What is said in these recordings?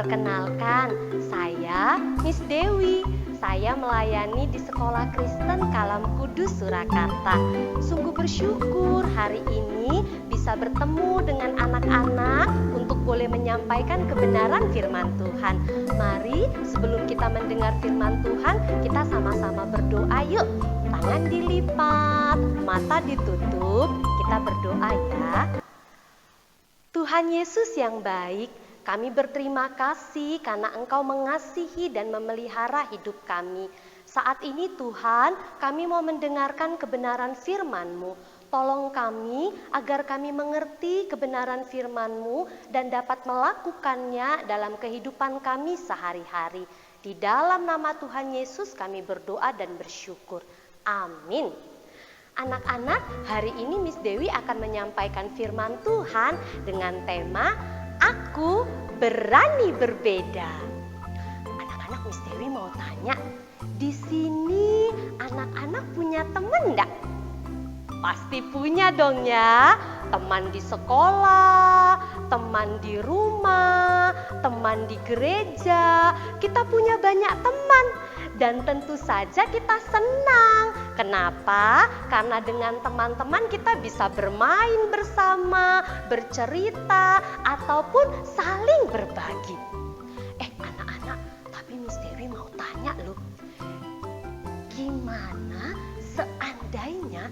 Perkenalkan, saya Miss Dewi. Saya melayani di Sekolah Kristen Kalam Kudus, Surakarta. Sungguh bersyukur hari ini bisa bertemu dengan anak-anak untuk boleh menyampaikan kebenaran firman Tuhan. Mari sebelum kita mendengar firman Tuhan, kita sama-sama berdoa yuk. Tangan dilipat, mata ditutup, kita berdoa ya. Tuhan Yesus yang baik, kami berterima kasih karena Engkau mengasihi dan memelihara hidup kami. Saat ini Tuhan, kami mau mendengarkan kebenaran firman-Mu. Tolong kami agar kami mengerti kebenaran firman-Mu dan dapat melakukannya dalam kehidupan kami sehari-hari. Di dalam nama Tuhan Yesus kami berdoa dan bersyukur. Amin. Anak-anak, hari ini Miss Dewi akan menyampaikan firman Tuhan dengan tema Aku Berani Berbeda. Anak-anak, Miss Dewi mau tanya, di sini anak-anak punya teman enggak? Pasti punya dong ya. Teman di sekolah, teman di rumah, teman di gereja. Kita punya banyak teman. Dan tentu saja kita senang. Kenapa? Karena dengan teman-teman kita bisa bermain bersama, bercerita, ataupun saling berbagi. Anak-anak, tapi Miss Dewi mau tanya loh. Gimana seandainya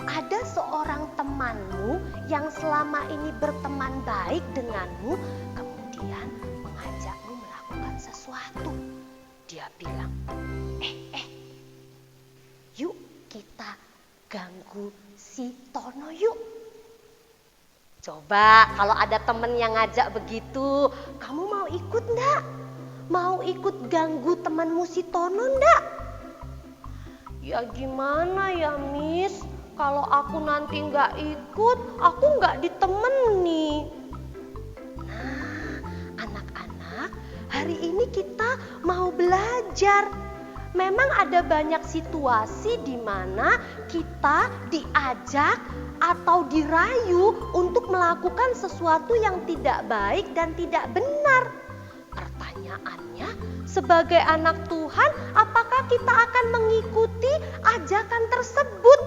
ada seorang temanmu yang selama ini berteman baik denganmu, kemudian mengajakmu melakukan sesuatu. Dia bilang, yuk kita ganggu si Tono yuk. Coba kalau ada temen yang ngajak begitu, kamu mau ikut enggak? Mau ikut ganggu temanmu si Tono enggak? Ya gimana ya Miss, kalau aku nanti enggak ikut, aku enggak ditemani. Nah, anak-anak, hari ini kita mau belajar. Memang ada banyak situasi di mana kita diajak atau dirayu untuk melakukan sesuatu yang tidak baik dan tidak benar. Pertanyaannya, sebagai anak Tuhan, apakah kita akan mengikuti ajakan tersebut?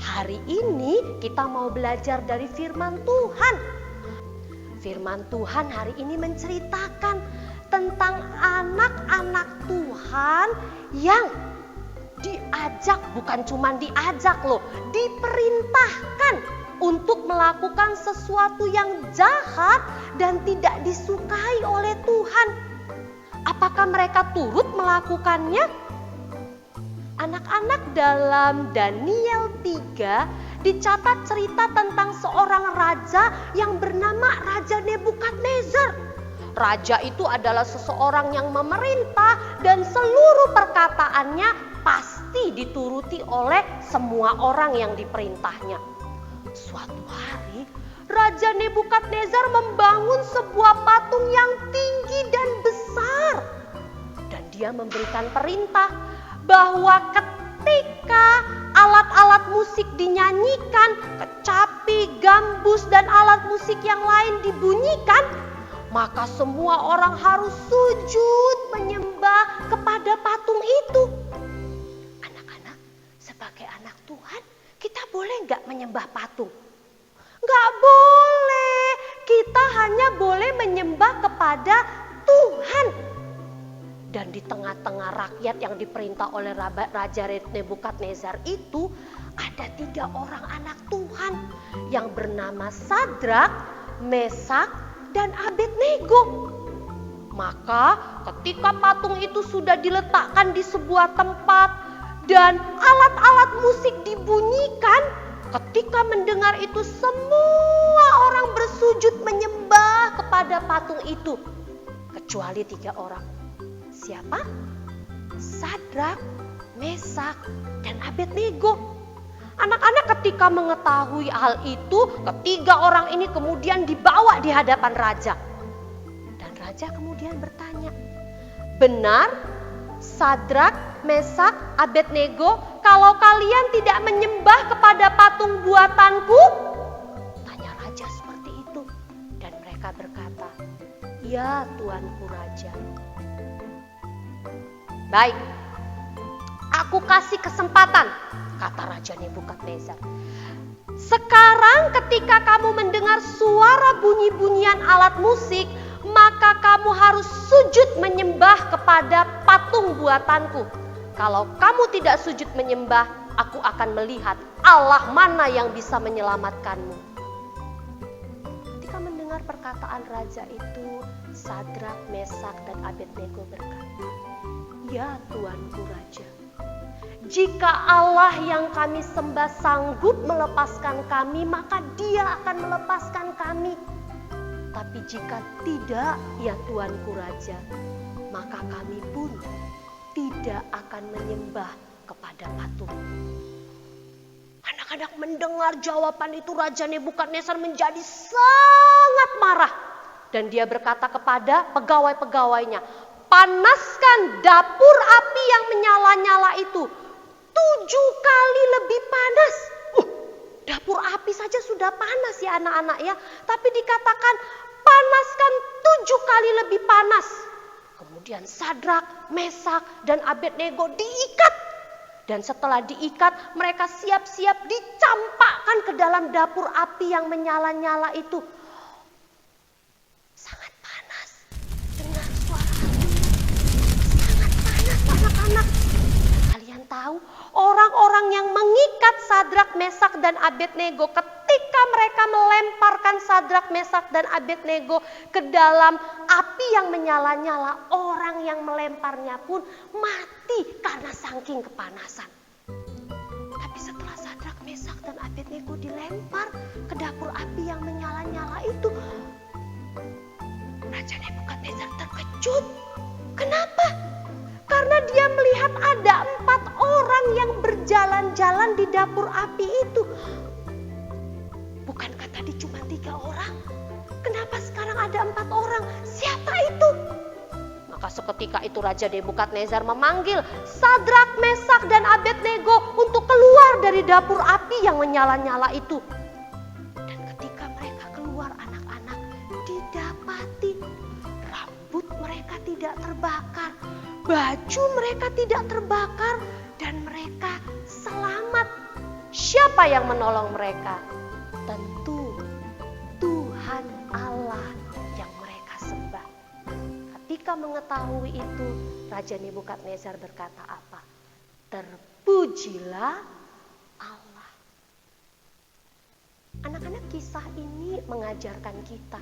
Hari ini kita mau belajar dari firman Tuhan. Firman Tuhan hari ini menceritakan tentang anak-anak Tuhan yang diajak, bukan cuma diajak loh, diperintahkan untuk melakukan sesuatu yang jahat dan tidak disukai oleh Tuhan. Apakah mereka turut melakukannya? Anak-anak, dalam Daniel 3 dicatat cerita tentang seorang raja yang bernama Raja Nebukadnezar. Raja itu adalah seseorang yang memerintah dan seluruh perkataannya pasti dituruti oleh semua orang yang diperintahnya. Suatu hari, Raja Nebukadnezar membangun sebuah patung yang tinggi dan besar. Dan dia memberikan perintah bahwa ketika alat-alat musik dinyanyikan, kecapi, gambus, dan alat musik yang lain dibunyikan, maka semua orang harus sujud menyembah kepada patung itu. Anak-anak, sebagai anak Tuhan, kita boleh nggak menyembah patung? Nggak boleh. Kita hanya boleh menyembah kepada Tuhan. Dan di tengah-tengah rakyat yang diperintah oleh Raja Nebukadnezar itu, ada 3 orang anak Tuhan yang bernama Sadrak, Mesak, dan Abednego. Maka ketika patung itu sudah diletakkan di sebuah tempat dan alat-alat musik dibunyikan, ketika mendengar itu semua orang bersujud menyembah kepada patung itu, kecuali 3 orang. Siapa? Sadrak, Mesak, dan Abednego. Anak-anak ketika mengetahui hal itu, ketiga orang ini kemudian dibawa di hadapan raja. Dan raja kemudian bertanya, benar Sadrak, Mesak, Abednego, kalau kalian tidak menyembah kepada patung buatanku? Tanya raja seperti itu. Dan mereka berkata, ya Tuanku Raja. Baik, aku kasih kesempatan, kata Raja Nebukadnezar. Sekarang ketika kamu mendengar suara bunyi-bunyian alat musik, maka kamu harus sujud menyembah kepada patung buatanku. Kalau kamu tidak sujud menyembah, aku akan melihat Allah mana yang bisa menyelamatkanmu. Ketika mendengar perkataan raja itu, Sadrak, Mesak, dan Abednego berkata, ya Tuanku Raja, jika Allah yang kami sembah sanggup melepaskan kami, maka Dia akan melepaskan kami. Tapi jika tidak, ya Tuanku Raja, maka kami pun tidak akan menyembah kepada patung. Anak-anak mendengar jawaban itu, Raja Nebukadnezar menjadi sangat marah. Dan dia berkata kepada pegawai-pegawainya, panaskan dapur api yang menyala-nyala itu 7 kali lebih panas. Dapur api saja sudah panas ya anak-anak ya. Tapi dikatakan panaskan 7 kali lebih panas. Kemudian Sadrak, Mesak, dan Abednego diikat. Dan setelah diikat, mereka siap-siap dicampakkan ke dalam dapur api yang menyala-nyala itu. Sangat panas. Dengar suara api. Sangat panas anak-anak. Kalian tahu, orang-orang yang mengikat Sadrak, Mesak, dan Abednego, ketika mereka melemparkan Sadrak, Mesak, dan Abednego ke dalam api yang menyala-nyala, orang yang melemparnya pun mati karena saking kepanasan. Tapi setelah Sadrak, Mesak, dan Abednego dilempar ke dapur api yang menyala-nyala itu, Raja Nebukadnezar terkejut. Kenapa? Karena dia melihat ada 4 orang yang berjalan-jalan di dapur api itu. Bukankah tadi cuma 3 orang? Kenapa sekarang ada 4 orang? Siapa itu? Maka seketika itu Raja Nebukadnezar memanggil Sadrak, Mesak, dan Abednego untuk keluar dari dapur api yang menyala-nyala itu. Dan ketika mereka keluar, anak-anak didapati rambut mereka tidak terbakar, baju mereka tidak terbakar, dan mereka selamat. Siapa yang menolong mereka? Tentu Tuhan Allah yang mereka sembah. Ketika mengetahui itu, Raja Nebukadnezar berkata apa? Terpujilah Allah. Anak-anak, kisah ini mengajarkan kita.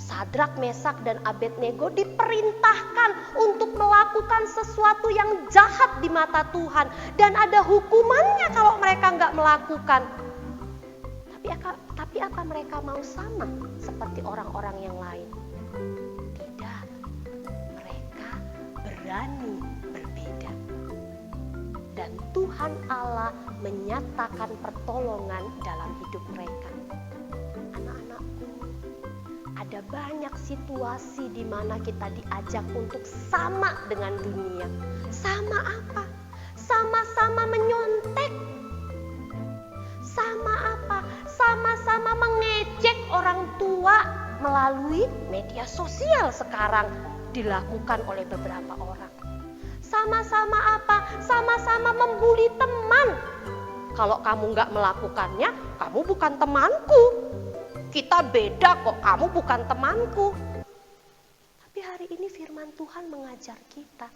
Sadrak, Mesak, dan Abednego diperintahkan untuk melakukan sesuatu yang jahat di mata Tuhan. Dan ada hukumannya kalau mereka nggak melakukan. Tapi apa mereka mau sama seperti orang-orang yang lain? Tidak. Mereka berani berbeda. Dan Tuhan Allah menyatakan pertolongan dalam hidup mereka. Anak-anakku, ada banyak situasi di mana kita diajak untuk sama dengan dunia. Sama apa? Sama-sama menyontek. Sama apa? Sama-sama mengejek orang tua melalui media sosial sekarang dilakukan oleh beberapa orang. Sama-sama apa? Sama-sama membuli teman. Kalau kamu nggak melakukannya, kamu bukan temanku. Kita beda kok, kamu bukan temanku. Tapi hari ini firman Tuhan mengajar kita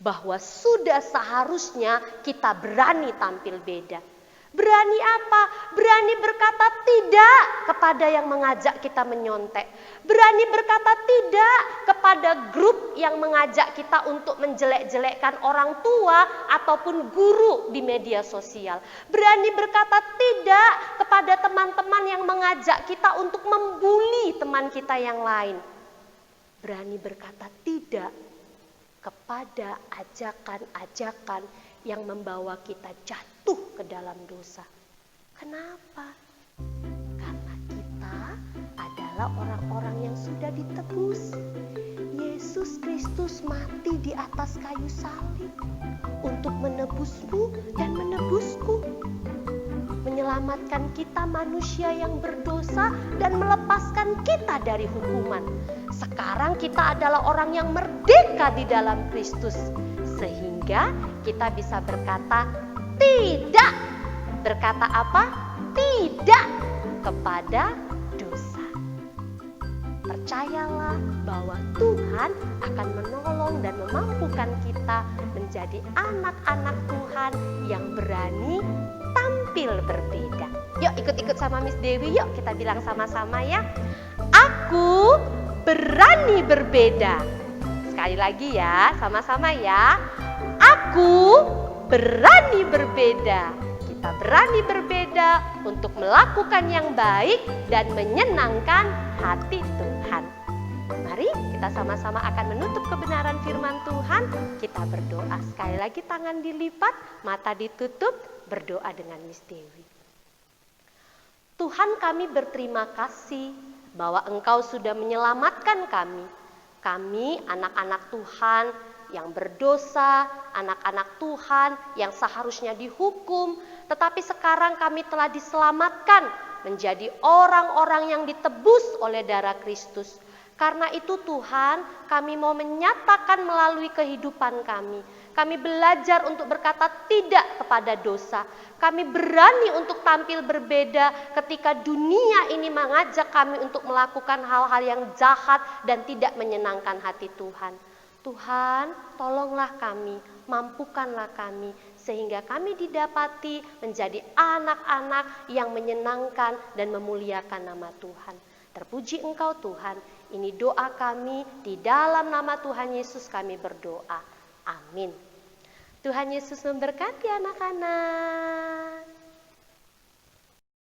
bahwa sudah seharusnya kita berani tampil beda. Berani apa? Berani berkata tidak kepada yang mengajak kita menyontek. Berani berkata tidak kepada grup yang mengajak kita untuk menjelek-jelekkan orang tua ataupun guru di media sosial. Berani berkata tidak kepada teman-teman yang mengajak kita untuk membuli teman kita yang lain. Berani berkata tidak kepada ajakan-ajakan yang membawa kita jatuh ke dalam dosa. Kenapa? Karena kita adalah orang-orang yang sudah ditebus. Yesus Kristus mati di atas kayu salib untuk menebusmu dan menebusku. Menyelamatkan kita manusia yang berdosa dan melepaskan kita dari hukuman. Sekarang kita adalah orang yang merdeka di dalam Kristus. Sehingga kita bisa berkata tidak. Berkata apa? Tidak kepada dosa. Percayalah bahwa Tuhan akan menolong dan memampukan kita menjadi anak-anak Tuhan yang berani tampil berbeda. Yuk ikut-ikut sama Miss Dewi, yuk kita bilang sama-sama ya. Aku berani berbeda. Sekali lagi ya, sama-sama ya. Aku berani berbeda. Kita berani berbeda untuk melakukan yang baik dan menyenangkan hati Tuhan. Mari kita sama-sama akan menutup kebenaran firman Tuhan. Kita berdoa. Sekali lagi tangan dilipat, mata ditutup, berdoa dengan Miss Dewi. Tuhan, kami berterima kasih bahwa Engkau sudah menyelamatkan kami. Kami anak-anak Tuhan yang berdosa, anak-anak Tuhan yang seharusnya dihukum, tetapi sekarang kami telah diselamatkan menjadi orang-orang yang ditebus oleh darah Kristus. Karena itu Tuhan, kami mau menyatakan melalui kehidupan kami. Kami belajar untuk berkata tidak kepada dosa. Kami berani untuk tampil berbeda ketika dunia ini mengajak kami untuk melakukan hal-hal yang jahat dan tidak menyenangkan hati Tuhan. Tuhan, tolonglah kami, mampukanlah kami, sehingga kami didapati menjadi anak-anak yang menyenangkan dan memuliakan nama Tuhan. Terpuji Engkau Tuhan, ini doa kami, di dalam nama Tuhan Yesus kami berdoa. Amin. Tuhan Yesus memberkati anak-anak.